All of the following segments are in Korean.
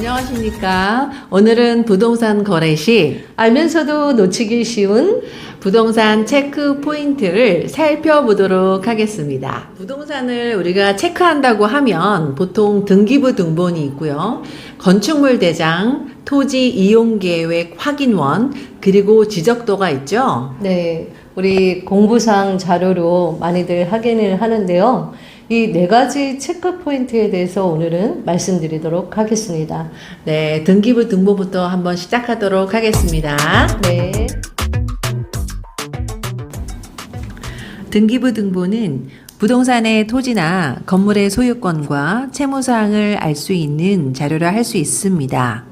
안녕하십니까. 오늘은 부동산 거래 시 알면서도 놓치기 쉬운 부동산 체크 포인트를 살펴보도록 하겠습니다. 부동산을 우리가 체크한다고 하면 보통 등기부 등본이 있고요. 건축물 대장, 토지 이용 계획 확인원, 그리고 지적도가 있죠. 네, 우리 공부상 자료로 많이들 확인을 하는데요. 이 네 가지 체크 포인트에 대해서 오늘은 말씀드리도록 하겠습니다. 네, 등기부 등본부터 한번 시작하도록 하겠습니다. 네. 등기부 등본은 부동산의 토지나 건물의 소유권과 채무사항을 알 수 있는 자료라 할 수 있습니다.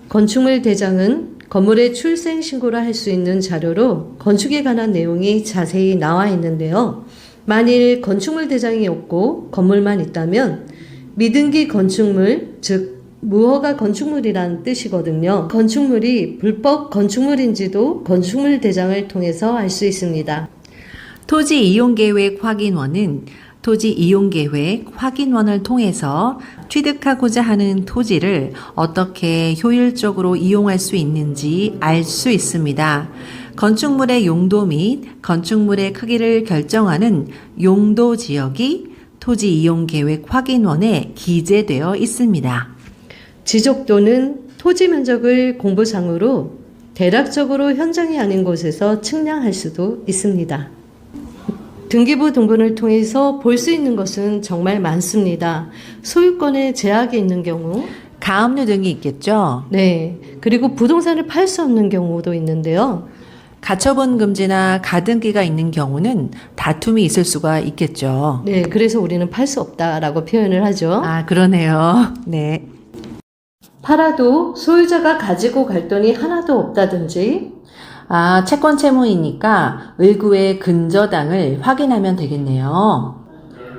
건축물 대장은 건물의 출생 신고를 할 수 있는 자료로 건축에 관한 내용이 자세히 나와 있는데요. 만일 건축물 대장이 없고 건물만 있다면 미등기 건축물, 즉 무허가 건축물이란 뜻이거든요. 건축물이 불법 건축물인지도 건축물 대장을 통해서 알 수 있습니다. 토지 이용 계획 확인원은 토지 이용 계획 확인원을 통해서 취득하고자 하는 토지를 어떻게 효율적으로 이용할 수 있는지 알 수 있습니다. 건축물의 용도 및 건축물의 크기를 결정하는 용도 지역이 토지 이용 계획 확인원에 기재되어 있습니다. 지적도는 토지 면적을 공부상으로 대략적으로 현장이 아닌 곳에서 측량할 수도 있습니다. 등기부 등본을 통해서 볼 수 있는 것은 정말 많습니다. 소유권에 제약이 있는 경우, 가압류 등이 있겠죠. 네, 그리고 부동산을 팔 수 없는 경우도 있는데요. 가처분 금지나 가등기가 있는 경우는 다툼이 있을 수가 있겠죠. 네, 그래서 우리는 팔 수 없다라고 표현을 하죠. 아, 그러네요. 네. 팔아도 소유자가 가지고 갈 돈이 하나도 없다든지, 아, 채권 채무이니까 의구의 근저당을 확인하면 되겠네요.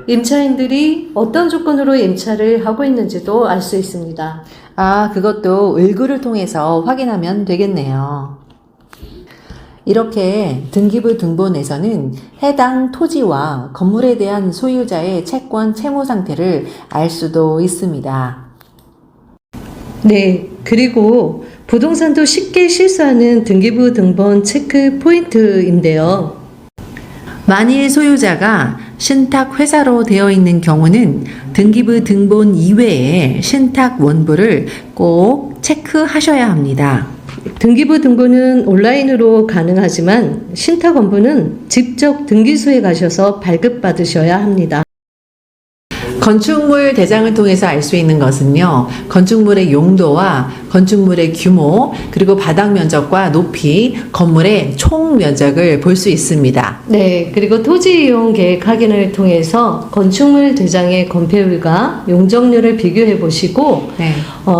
임차인들이 어떤 조건으로 임차를 하고 있는지도 알 수 있습니다. 아, 그것도 의구를 통해서 확인하면 되겠네요. 이렇게 등기부 등본에서는 해당 토지와 건물에 대한 소유자의 채권 채무 상태를 알 수도 있습니다. 네, 그리고 부동산도 쉽게 실수하는 등기부 등본 체크 포인트인데요. 만일 소유자가 신탁 회사로 되어 있는 경우는 등기부 등본 이외에 신탁 원부를 꼭 체크하셔야 합니다. 등기부 등본은 온라인으로 가능하지만 신탁 원부는 직접 등기소에 가셔서 발급받으셔야 합니다. 건축물 대장을 통해서 알 수 있는 것은요, 건축물의 용도와 건축물의 규모, 그리고 바닥 면적과 높이, 건물의 총 면적을 볼 수 있습니다. 네, 그리고 토지 이용 계획 확인을 통해서 건축물 대장의 건폐율과 용적률을 비교해 보시고, 네.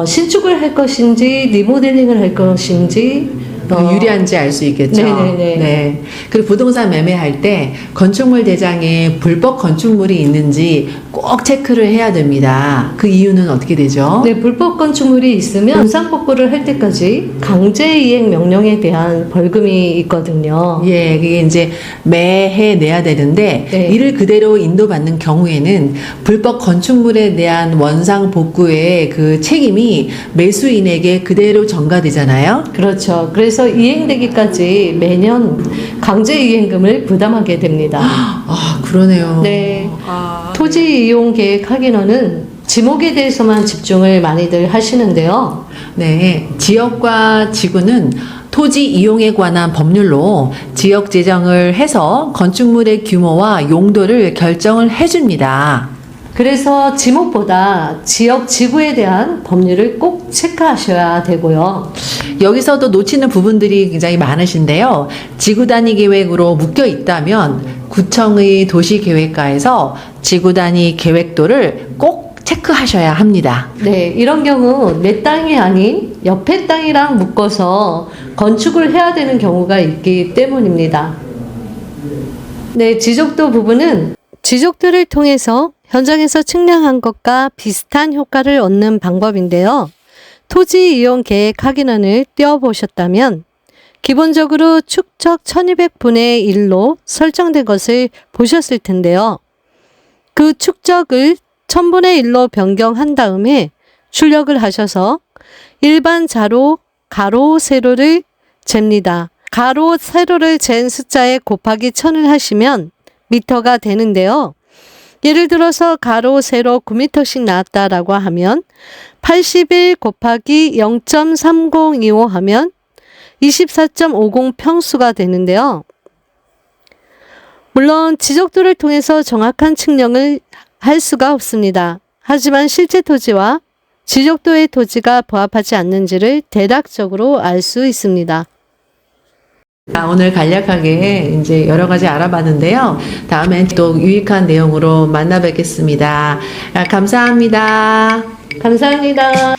신축을 할 것인지 리모델링을 할 것인지 유리한지 알 수 있겠죠. 네네네. 네. 그리고 부동산 매매할 때 건축물 대장에 불법 건축물이 있는지 꼭 체크를 해야 됩니다. 그 이유는 어떻게 되죠? 네, 불법 건축물이 있으면 분상복구를 할 때까지 강제이행 명령에 대한 벌금이 있거든요. 예, 그게 이제 매해 내야 되는데, 네. 이를 그대로 인도받는 경우에는 불법 건축물에 대한 원상 복구의 그 책임이 매수인에게 그대로 전가되잖아요. 그렇죠. 그래서 이행되기까지 매년 강제이행금을 부담하게 됩니다. 아, 그러네요. 네. 아, 토지 이용 계획 확인원은 지목에 대해서만 집중을 많이들 하시는데요. 네, 지역과 지구는 토지 이용에 관한 법률로 지역 지정을 해서 건축물의 규모와 용도를 결정을 해줍니다. 그래서 지목보다 지역 지구에 대한 법률을 꼭 체크하셔야 되고요. 여기서도 놓치는 부분들이 굉장히 많으신데요. 지구 단위 계획으로 묶여 있다면 구청의 도시계획과에서 지구 단위 계획도를 꼭 체크하셔야 합니다. 네, 이런 경우 내 땅이 아닌 옆에 땅이랑 묶어서 건축을 해야 되는 경우가 있기 때문입니다. 네, 지적도 부분은 지적도를 통해서 현장에서 측량한 것과 비슷한 효과를 얻는 방법인데요. 토지 이용 계획 확인원을 띄워보셨다면 기본적으로 축적 1200분의 1로 설정된 것을 보셨을 텐데요. 그 축적을 1000분의 1로 변경한 다음에 출력을 하셔서 일반 자로, 가로, 세로를 잽니다. 가로, 세로를 잰 숫자에 곱하기 1000을 하시면 미터가 되는데요. 예를 들어서 가로, 세로 9m씩 나왔다라고 하면 81 곱하기 0.3025 하면 24.50 평수가 되는데요. 물론 지적도를 통해서 정확한 측량을 할 수가 없습니다. 하지만 실제 토지와 지적도의 토지가 부합하지 않는지를 대략적으로 알 수 있습니다. 오늘 간략하게 이제 여러 가지 알아봤는데요. 다음엔 또 유익한 내용으로 만나 뵙겠습니다. 감사합니다. 감사합니다.